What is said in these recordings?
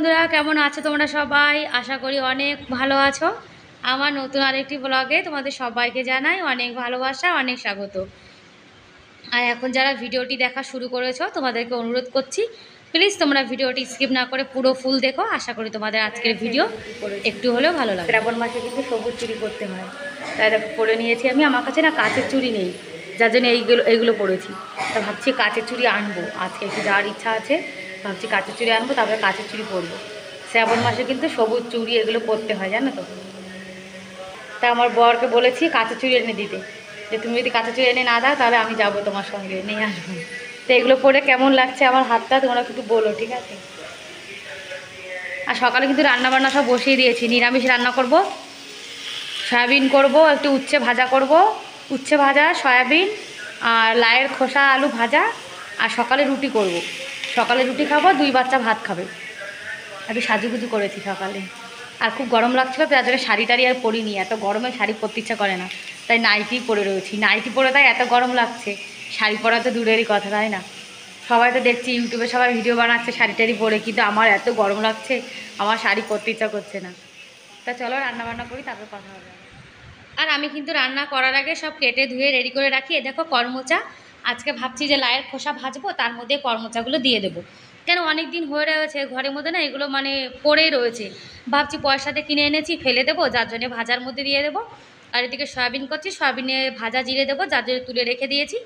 বন্ধুরা, কেমন আছো তোমরা সবাই? আশা করি অনেক ভালো আছো। আমার নতুন আরেকটি ব্লগে তোমাদের সবাইকে জানাই অনেক ভালোবাসা, অনেক স্বাগত। আর এখন যারা ভিডিওটি দেখা শুরু করেছো তোমাদেরকে অনুরোধ করছি, প্লিজ তোমরা ভিডিওটি স্কিপ না করে পুরো ফুল দেখো। আশা করি তোমাদের আজকের ভিডিও একটু হলেও ভালো লাগে। শ্রাবণ মাসে কিন্তু সবুজ চুড়ি করতে হয়, তাই দেখো পরে নিয়েছি আমি। আমার কাছে না কাচের চুড়ি নেই, যার জন্য এইগুলো পরেছি। তা ভাবছি কাচের চুড়ি আনবো, আজকে একটু যাওয়ার ইচ্ছা আছে। ভাবছি কাচের চুড়ি আনবো, তারপরে কাচের চুড়ি পরবো। শ্রাবণ মাসে কিন্তু সবুজ চুড়ি এগুলো পরতে হয়, জানো তো। তা আমার বরকে বলেছি কাচের চুড়ি এনে দিতে, যে তুমি যদি কাচের চুড়ি এনে না দাও তাহলে আমি যাবো তোমার সঙ্গে, নিয়ে আসবো। তো এগুলো পরে কেমন লাগছে আমার হাতটা তোমরা কিন্তু বলো, ঠিক আছে? আর সকালে কিন্তু রান্নাবান্না সব বসিয়ে দিয়েছি। নিরামিষ রান্না করব, সয়াবিন করব, একটু উচ্ছে ভাজা করব, উচ্ছে ভাজা, সয়াবিন আর লায়ের খোসা আলু ভাজা। আর সকালে রুটি করব, সকালে রুটি খাবো, 2 বাচ্চা ভাত খাবে। একটু সাজুগুজু করেছি সকালে। আর খুব গরম লাগছিলো, তো যার জন্য শাড়ি টাড়ি আর পরিনি। এত গরমে শাড়ি পরতে ইচ্ছা করে না, তাই নাইটি পরে রয়েছি। নাইটি পরে তাই এত গরম লাগছে, শাড়ি পরা তো দূরেরই কথা, তাই না? সবাই তো দেখছি ইউটিউবে সবাই ভিডিও বানাচ্ছে শাড়ি টাড়ি পরে, কিন্তু আমার এত গরম লাগছে, আমার শাড়ি পরতে ইচ্ছা করছে না। তা চলো রান্না বান্না করি, তারপর কথা হবে। আর আমি কিন্তু রান্না করার আগে সব কেটে ধুয়ে রেডি করে রাখি। এ দেখো করমচা, আজকে ভাবছি যে লায়ের খোসা ভাজবো, তার মধ্যে করমচাগুলো দিয়ে দেবো। কেন অনেক দিন হয়ে রয়েছে ঘরের মধ্যে, না এগুলো মানে পড়েই রয়েছে। ভাবছি পয়সাতে কিনে এনেছি, ফেলে দেবো, যার জন্যে ভাজার মধ্যে দিয়ে দেবো। আর এদিকে সয়াবিন করছি, সয়াবিনে ভাজা জিরে দেবো, যার জন্য তুলে রেখে দিয়েছি।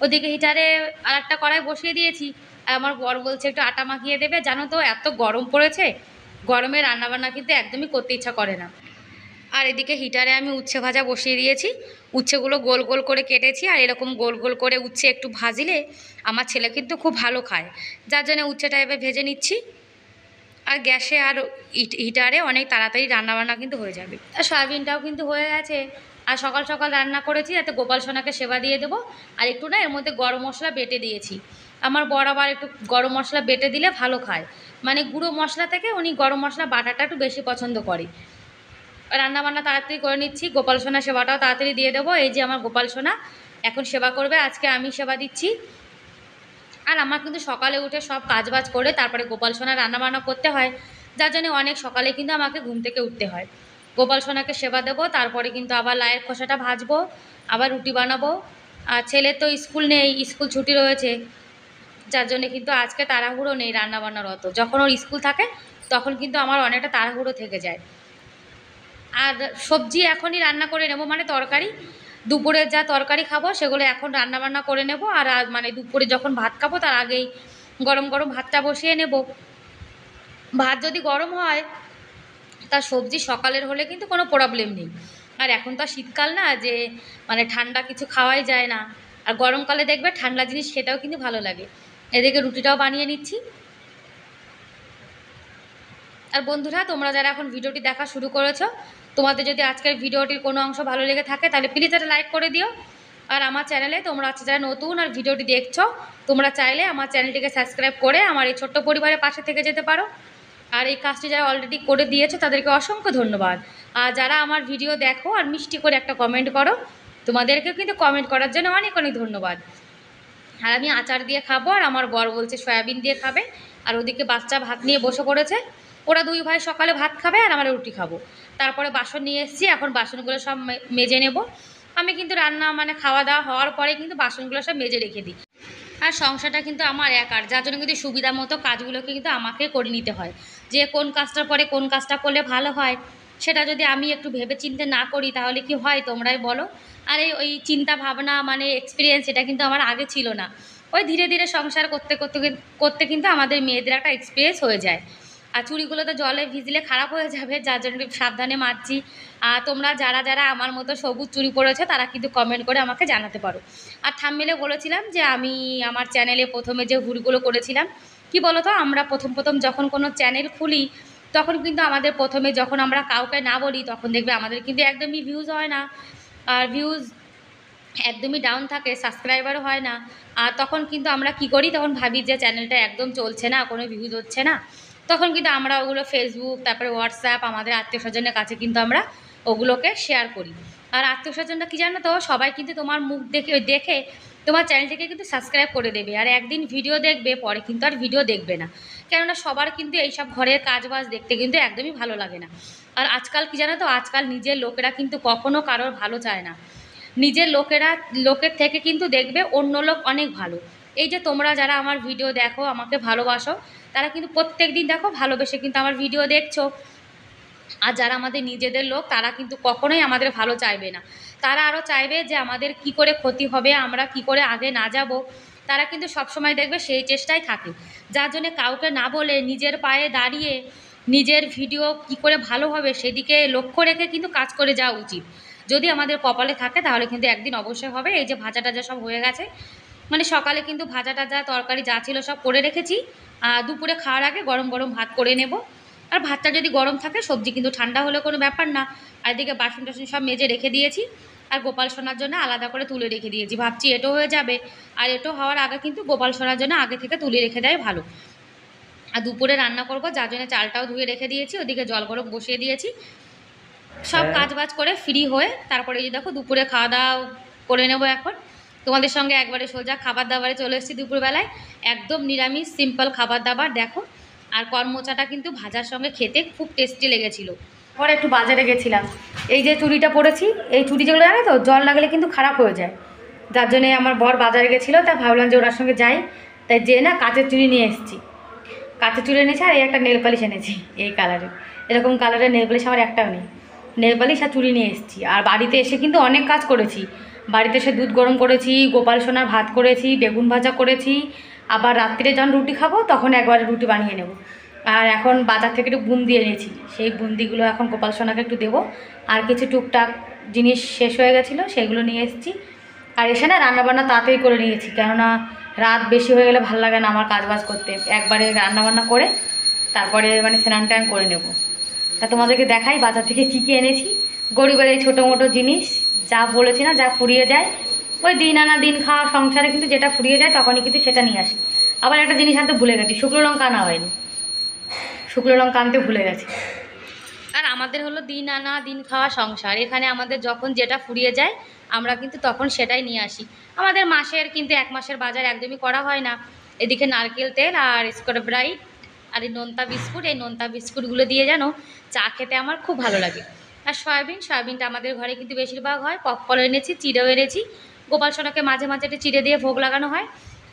ওদিকে হিটারে আর একটা কড়াই বসিয়ে দিয়েছি। আর আমার বর বলছে একটু আটা মাখিয়ে দেবে। জানো তো এত গরম পড়েছে, গরমে রান্নাবান্না কিন্তু একদমই করতে ইচ্ছা করে না। আর এদিকে হিটারে আমি উচ্ছে ভাজা বসিয়ে দিয়েছি। উচ্ছেগুলো গোল গোল করে কেটেছি, আর এরকম গোল গোল করে উচ্ছে একটু ভাজিলে আমার ছেলে কিন্তু খুব ভালো খায়, যার জন্য উচ্ছেটা এবার ভেজে নিচ্ছি। আর গ্যাসে আর হিটারে অনেক তাড়াতাড়ি রান্নাবান্না কিন্তু হয়ে যাবে। আর সয়াবিনটাও কিন্তু হয়ে গেছে। আর সকাল সকাল রান্না করেছি, যাতে গোপাল সোনাকে সেবা দিয়ে দেবো। আর একটু না এর মধ্যে গরম মশলা বেটে দিয়েছি। আমার বর আবার একটু গরম মশলা বেটে দিলে ভালো খায়, মানে গুঁড়ো মশলা থেকে উনি গরম মশলা বাটাটা একটু বেশি পছন্দ করে। রান্নাবান্না তাড়াতাড়ি করে নিচ্ছি, গোপাল সোনা সেবাটাও তাড়াতাড়ি দিয়ে দেবো। এই যে আমার গোপাল সোনা এখন সেবা করবে, আজকে আমি সেবা দিচ্ছি। আর আমার কিন্তু সকালে উঠে সব কাজবাজ করে তারপরে গোপাল সোনা রান্নাবান্না করতে হয়, যার জন্য অনেক সকালে কিন্তু আমাকে ঘুম থেকে উঠতে হয়। গোপাল সোনাকে সেবা দেবো, তারপরে কিন্তু আবার লায়ের খোসাটা ভাজবো, আবার রুটি বানাবো। আর ছেলের তো স্কুল নেই, স্কুল ছুটি রয়েছে, যার জন্যে কিন্তু আজকে তাড়াহুড়ো নেই রান্নাবান্নার অত। যখন ওর স্কুল থাকে তখন কিন্তু আমার অনেকটা তাড়াহুড়ো থেকে যায়। আর সবজি এখনই রান্না করে নেব, মানে তরকারি দুপুরে যা তরকারি খাবো সেগুলো এখন রান্না বান্না করে নেব। আর মানে দুপুরে যখন ভাত খাবো তার আগেই গরম গরম ভাতটা বসিয়ে নেব। ভাত যদি গরম হয়, তার সবজি সকালের হলে কিন্তু কোনো প্রবলেম নেই। আর এখন তো শীতকাল না, যে মানে ঠান্ডা কিছু খাওয়াই যায় না। আর গরমকালে দেখবে ঠান্ডা জিনিস খেতেও কিন্তু ভালো লাগে। এদিকে রুটিটাও বানিয়ে নিচ্ছি। আর বন্ধুরা, তোমরা যারা এখন ভিডিওটি দেখা শুরু করেছো, তোমাদের যদি আজকের ভিডিওটির কোনো অংশ ভালো লেগে থাকে তাহলে প্লিজ একটা লাইক করে দিও। আর আমার চ্যানেলে তোমরা আজকে যারা নতুন আর ভিডিওটি দেখছো, তোমরা চাইলে আমার চ্যানেলটিকে সাবস্ক্রাইব করে আমার এই ছোট্ট পরিবারের পাশে থেকে যেতে পারো। আর এই কাজটি যারা অলরেডি করে দিয়েছো তাদেরকে অসংখ্য ধন্যবাদ। আর যারা আমার ভিডিও দেখো আর মিষ্টি করে একটা কমেন্ট করো, তোমাদেরকেও কিন্তু কমেন্ট করার জন্য অনেক অনেক ধন্যবাদ। আর আমি আচার দিয়ে খাবো, আর আমার বর বলছে সয়াবিন দিয়ে খাবে। আর ওদিকে বাচ্চা ভাত নিয়ে বসে পড়েছে, ওরা 2 ভাই সকালে ভাত খাবে আর আমরা রুটি খাবো। তারপরে বাসন নিয়ে এসেছি, এখন বাসনগুলো সব মেজে নেব। আমি কিন্তু রান্না মানে খাওয়া দাওয়া হওয়ার পরে কিন্তু বাসনগুলো সব মেজে রেখে দিই। আর সংসারটা কিন্তু আমার একার, যার জন্য কিন্তু সুবিধা মতো কাজগুলোকে কিন্তু আমাকে করে নিতে হয়। যে কোন কাজটার পরে কোন কাজটা করলে ভালো হয়, সেটা যদি আমি একটু ভেবে চিন্তে না করি তাহলে কি হয় তোমরাই বলো। আর ওই চিন্তা ভাবনা মানে এক্সপিরিয়েন্স এটা কিন্তু আমার আগে ছিল না। ওই ধীরে ধীরে সংসার করতে করতে করতে কিন্তু আমাদের মেয়েদের একটা এক্সপিরিয়েন্স হয়ে যায়। আর চুড়িগুলো তো জলে ভিজলে খারাপ হয়ে যাবে, যার জন্য সাবধানে মাজছি। আর তোমরা যারা যারা আমার মতো সবুজ চুড়ি পরেছো তারা কিন্তু কমেন্ট করে আমাকে জানাতে পারো। আর থাম্বনেলে বলেছিলাম যে আমি আমার চ্যানেলে প্রথমে যে ভুলগুলো করেছিলাম, কি বলো তো, আমরা প্রথম প্রথম যখন কোনো চ্যানেল খুলি তখন কিন্তু আমাদের প্রথমে যখন আমরা কাউকে না বলি তখন দেখবে আমাদের কিন্তু একদমই ভিউজ হয় না। আর ভিউজ একদমই ডাউন থাকে, সাবস্ক্রাইবারও হয় না। আর তখন কিন্তু আমরা কি করি, তখন ভাবি যে চ্যানেলটা একদম চলছে না, কোনো ভিউজ হচ্ছে না। তখন কিন্তু আমরা ওগুলো ফেসবুক, তারপরে হোয়াটসঅ্যাপ, আমাদের আত্মীয় স্বজনের কাছে কিন্তু আমরা ওগুলোকে শেয়ার করি। আর আত্মীয়স্বজনরা কী জানো তো, সবাই কিন্তু তোমার মুখ দেখে তোমার চ্যানেলটিকে কিন্তু সাবস্ক্রাইব করে দেবে, আর একদিন ভিডিও দেখবে, পরে কিন্তু আর ভিডিও দেখবে না। কেননা সবার কিন্তু এইসব ঘরের কাজবাজ দেখতে কিন্তু একদমই ভালো লাগে না। আর আজকাল কী জানো তো, আজকাল নিজের লোকেরা কিন্তু কখনো কারোর ভালো চায় না। নিজের লোকের থেকে কিন্তু দেখবে অন্য লোক অনেক ভালো। এই যে তোমরা যারা আমার ভিডিও দেখো, আমাকে ভালোবাসো, তারা কিন্তু প্রত্যেক দিন দেখো ভালোবেসে কিন্তু আমার ভিডিও দেখছো। আর যারা আমাদের নিজেদের লোক, তারা কিন্তু কখনোই আমাদের ভালো চাইবে না। তারা আরও চাইবে যে আমাদের কি করে ক্ষতি হবে, আমরা কি করে আগে না যাব। তারা কিন্তু সবসময় দেখবে সেই চেষ্টায় থাকে, যার জন্যে কাউকে না বলে নিজের পায়ে দাঁড়িয়ে নিজের ভিডিও কি করে ভালো হবে সেদিকে লক্ষ্য রেখে কিন্তু কাজ করে যাওয়া উচিত। যদি আমাদের কপালে থাকে তাহলে কিন্তু একদিন অবশ্যই হবে। এই যে ভাজা টাজা সব হয়ে গেছে, মানে সকালে কিন্তু ভাজা টাজা তরকারি যা ছিল সব করে রেখেছি। দুপুরে খাওয়ার আগে গরম গরম ভাত করে নেব। আর ভাতটা যদি গরম থাকে, সবজি কিন্তু ঠান্ডা হলে কোনো ব্যাপার না। আর এদিকে বাসন টাসন সব মেজে রেখে দিয়েছি, আর গোপাল সোনার জন্য আলাদা করে তুলে রেখে দিয়েছি। ভাবছি এটো হয়ে যাবে, আর এটো হওয়ার আগে কিন্তু গোপাল সোনার জন্য আগে থেকে তুলে রেখে দেয় ভালো। আর দুপুরে রান্না করব, যার জন্য চালটাও ধুয়ে রেখে দিয়েছি, ওদিকে জল গরম বসিয়ে দিয়েছি। সব কাজবাজ করে ফ্রি হয়ে তারপরে এই যে দেখো দুপুরে খাওয়া দাওয়া করে নেব। এখন তোমাদের সঙ্গে একবারে সোজা খাবার দাবারে চলে এসেছি দুপুরবেলায়। একদম নিরামিষ সিম্পল খাবার দাবার দেখো। আর কর্মচাটা কিন্তু ভাজার সঙ্গে খেতে খুব টেস্টি লেগেছিলো। পরে একটু বাজারে গেছিলাম, এই যে চুড়িটা পরেছি, এই চুড়ি যেগুলো জানো তো জল লাগলে কিন্তু খারাপ হয়ে যায়, যার জন্যে আমার বর বাজারে গেছিলো। তা ভাবলাম যে ওনার সঙ্গে যাই, তাই যে না কাঁচের চুড়ি নিয়ে এসেছি। কাঁচের চুড়ি এনেছি, আর এই একটা নেল পালিশ এনেছি এই কালারের। এরকম কালারের নেল পালিশ আমার একটাও নেই। নেল পালিশ আর চুড়ি নিয়ে এসেছি। আর বাড়িতে এসে কিন্তু অনেক কাজ করেছি। বাড়িতে এসে দুধ গরম করেছি, গোপাল সোনার ভাত করেছি, বেগুন ভাজা করেছি। আবার রাত্রিরে যখন রুটি খাবো তখন একবারে রুটি বানিয়ে নেব। আর এখন বাজার থেকে একটু বুন্দি এনেছি, সেই বুন্দিগুলো এখন গোপাল সোনাকে একটু দেবো। আর কিছু টুকটাক জিনিস শেষ হয়ে গেছিলো, সেগুলো নিয়ে এসেছি। আর এসে না রান্নাবান্না তাড়াতাড়ি করে নিয়েছি, কেননা রাত বেশি হয়ে গেলে ভালো লাগে না আমার কাজবাজ করতে। একবারে রান্নাবান্না করে তারপরে মানে স্নান টান করে নেব। তা তোমাদেরকে দেখাই বাজার থেকে কী কী এনেছি। গরিবের এই ছোটো মোটো জিনিস যা বলেছি না, যা ফুরিয়ে যায়, ওই দিন আনা দিন খাওয়া সংসারে কিন্তু যেটা ফুরিয়ে যায় তখনই কিন্তু সেটা নিয়ে আসি। আবার একটা জিনিস আনতে ভুলে গেছি, শুকনো লঙ্কা আনা হয়নি, শুকনো লঙ্কা আনতে ভুলে গেছি। আর আমাদের হলো দিন আনা দিন খাওয়া সংসার, এখানে আমাদের যখন যেটা ফুরিয়ে যায় আমরা কিন্তু তখন সেটাই নিয়ে আসি। আমাদের মাসের কিন্তু এক মাসের বাজার একদমই করা হয় না। এদিকে নারকেল তেল আর স্কচ ব্রাইট আর এই নোনতা বিস্কুট, এই নোনতা বিস্কুটগুলো দিয়ে যেন চা খেতে আমার খুব ভালো লাগে। আর সয়াবিনটা আমাদের ঘরে কিন্তু বেশিরভাগ হয়। পপকর্ন এনেছি, চিড়েও এনেছি। গোপাল সোনাকে মাঝে মাঝে একটু চিড়ে দিয়ে ভোগ লাগানো হয়।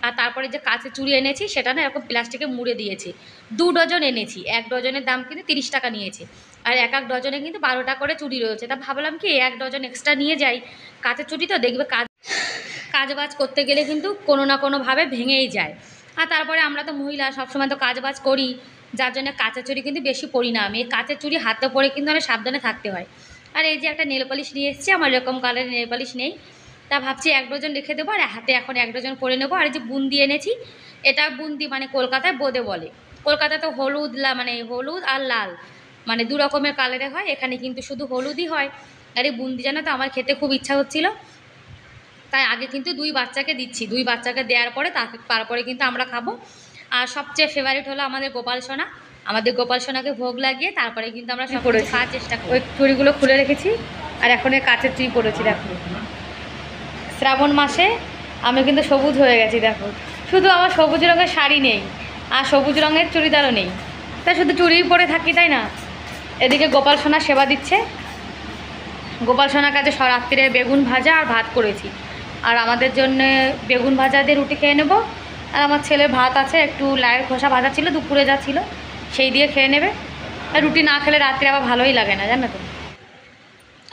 আর তারপরে যে কাঁচের চুড়ি এনেছি, সেটা না এরকম প্লাস্টিকে মুড়ে দিয়েছি। 2 ডজন এনেছি, 1 ডজনের দাম কিন্তু 30 টাকা নিয়েছে। আর এক এক ডজনে কিন্তু 12টা করে চুড়ি রয়েছে। তা ভাবলাম কি 1 ডজন এক্সট্রা নিয়ে যাই, কাঁচের চুড়ি তো দেখবে কাজবাজ করতে গেলে কিন্তু কোনো না কোনোভাবে ভেঙেই যায়। আর তারপরে আমরা তো মহিলা, সবসময় তো কাজবাজ করি, যার জন্য কাঁচের চুড়ি কিন্তু বেশি পরি না আমি। এই কাঁচের চুড়ি হাতে পরে কিন্তু অনেক সাবধানে থাকতে হয়। আর এই যে একটা নেল পালিশ নিয়ে এসেছি, আমার এরকম কালারের নেল পালিশ নেই, তা ভাবছি 1 ডজন রেখে দেবো, আর হাতে এখন 1 ডজন পরে নেবো। আর এই যে বুন্দি এনেছি, এটা বুন্দি মানে কলকাতায় বোঁদে বলে। কলকাতায় তো মানে হলুদ আর লাল মানে 2 রকমের কালারে হয়, এখানে কিন্তু শুধু হলুদই হয়। আর এই বুন্দি জানো তো আমার খেতে খুব ইচ্ছা হচ্ছিলো, তাই আগে কিন্তু 2 বাচ্চাকে দিচ্ছি। 2 বাচ্চাকে দেওয়ার পরে তারপরে কিন্তু আমরা খাবো। আর সবচেয়ে ফেভারিট হলো আমাদের গোপাল সোনা। আমাদের গোপাল সোনাকে ভোগ লাগিয়ে তারপরে কিন্তু আমরা সব কিছু খাওয়ার চেষ্টা করি। ওই চুড়িগুলো খুলে রেখেছি, আর এখন এই কাঁচের চুড়ি পরেছি। দেখো শ্রাবণ মাসে আমি কিন্তু সবুজ হয়ে গেছি। দেখো শুধু আমার সবুজ রঙের শাড়ি নেই, আর সবুজ রঙের চুড়িদারও নেই, তাই শুধু চুড়ি পরে থাকি, তাই না। এদিকে গোপাল সোনা সেবা দিচ্ছে। গোপাল সোনার কাছে রাত্রিরে বেগুন ভাজা আর ভাত করেছি। আর আমাদের জন্য বেগুন ভাজা দিয়ে রুটি খেয়ে নেব। আর আমার ছেলের ভাত আছে, একটু লাউয়ের খোসা ভাজা ছিল দুপুরে যা ছিল, সেই দিয়ে খেয়ে নেবে। আর রুটি না খেলে রাত্রে আবার ভালোই লাগে না, জানো তো।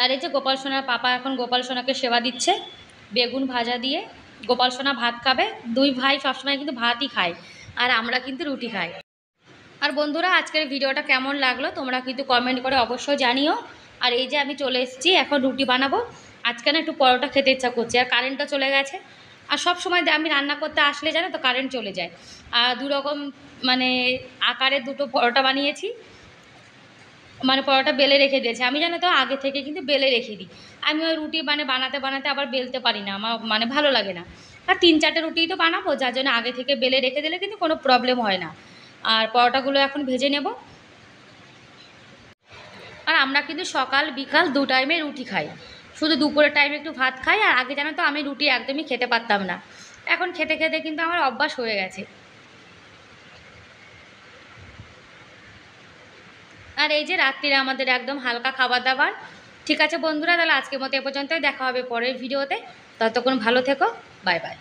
আর এই যে গোপাল সোনার পাপা এখন গোপাল সোনাকে সেবা দিচ্ছে বেগুন ভাজা দিয়ে। গোপাল সোনা ভাত খাবে, 2 ভাই সবসময় কিন্তু ভাতই খায়, আর আমরা কিন্তু রুটি খাই। আর বন্ধুরা, আজকের ভিডিওটা কেমন লাগলো তোমরা কিন্তু কমেন্ট করে অবশ্যই জানিও। আর এই যে আমি চলে এসেছি, এখন রুটি বানাবো। আজকে না একটু পরোটা খেতে ইচ্ছা করছে, আর কারেন্টটা চলে গেছে। আর সব সময় আমি রান্না করতে আসলে জানো তো কারেন্ট চলে যায়। আর 2 রকম মানে আকারের 2টো পরোটা বানিয়েছি, মানে পরোটা বেলে রেখে দিয়েছি আমি, জানো তো আগে থেকে কিন্তু বেলে রেখে দিই। আমি ওই রুটি বানাতে আবার বেলতে পারি না, আমার মানে ভালো লাগে না। আর 3-4টে রুটিই তো বানাবো, যার জন্য আগে থেকে বেলে রেখে দিলে কিন্তু কোনো প্রবলেম হয় না। আর পরোটাগুলো এখন ভেজে নেব। আর আমরা কিন্তু সকাল বিকাল 2 টাইমে রুটি খাই, শুধু দুপুরের টাইমে একটু ভাত খাই। আর আগে জানো তো আমি রুটি একদমই খেতে পারতাম না, এখন খেতে খেতে কিন্তু আমার অভ্যাস হয়ে গেছে। আর এই যে রাত্রিরে আমাদের একদম হালকা খাবার দাবার। ঠিক আছে বন্ধুরা, তাহলে আজকের মতো এ পর্যন্তই, দেখা হবে পরের ভিডিওতে। ততক্ষণ ভালো থেকো, বাই বাই।